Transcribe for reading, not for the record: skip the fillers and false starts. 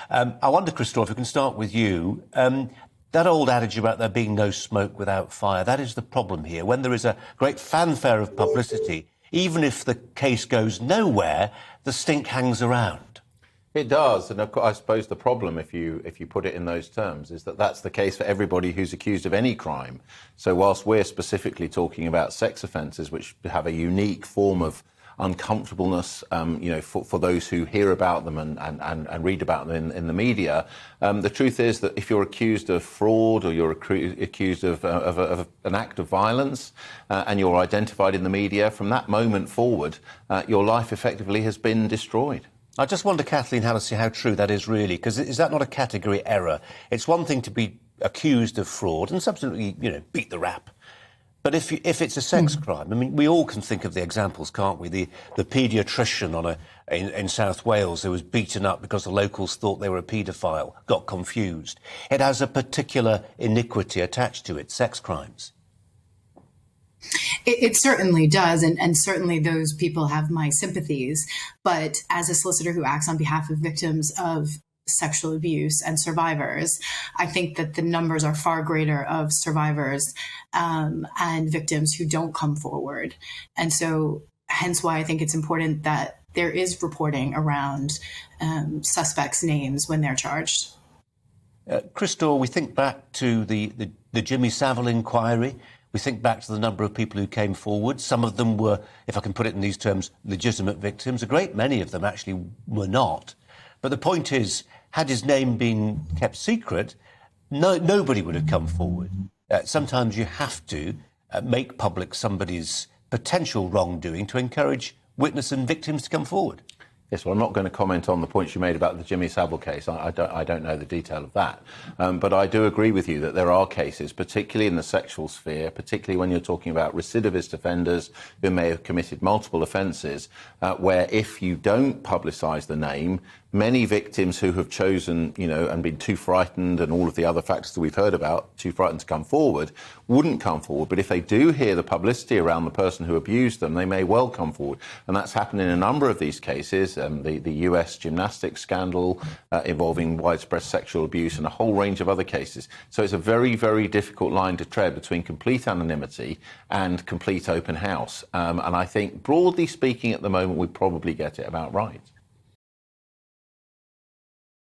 I wonder, Christophe, if we can start with you. That old adage about there being no smoke without fire, that is the problem here. When there is a great fanfare of publicity, even if the case goes nowhere, the stink hangs around. It does, and I suppose the problem, if you put it in those terms, is that that's the case for everybody who's accused of any crime. So whilst we're specifically talking about sex offences, which have a unique form of uncomfortableness, for those who hear about them and read about them in the media, the truth is that if you're accused of fraud or you're accused of an act of violence and you're identified in the media, from that moment forward, your life effectively has been destroyed. I just wonder, Kathleen Hallisey, how true that is really, because is that not a category error? It's one thing to be accused of fraud and subsequently, beat the rap. But if it's a sex crime, I mean, we all can think of the examples, can't we? The paediatrician in South Wales who was beaten up because the locals thought they were a paedophile, got confused. It has a particular iniquity attached to it, sex crimes. It certainly does, and certainly those people have my sympathies. But as a solicitor who acts on behalf of victims of sexual abuse and survivors, I think that the numbers are far greater of survivors and victims who don't come forward. And so hence why I think it's important that there is reporting around suspects' names when they're charged. Christophe, we think back to the Jimmy Savile inquiry. We think back to the number of people who came forward. Some of them were, if I can put it in these terms, legitimate victims. A great many of them actually were not. But the point is, had his name been kept secret, nobody would have come forward. Sometimes you have to make public somebody's potential wrongdoing to encourage witness and victims to come forward. Yes, well, I'm not going to comment on the points you made about the Jimmy Savile case. I don't know the detail of that. But I do agree with you that there are cases, particularly in the sexual sphere, particularly when you're talking about recidivist offenders who may have committed multiple offences, where if you don't publicise the name, many victims who have chosen, and been too frightened and all of the other factors that we've heard about, too frightened to come forward, wouldn't come forward. But if they do hear the publicity around the person who abused them, they may well come forward. And that's happened in a number of these cases. The US gymnastics scandal involving widespread sexual abuse and a whole range of other cases. So it's a very, very difficult line to tread between complete anonymity and complete open house. And I think, broadly speaking, at the moment, we probably get it about right.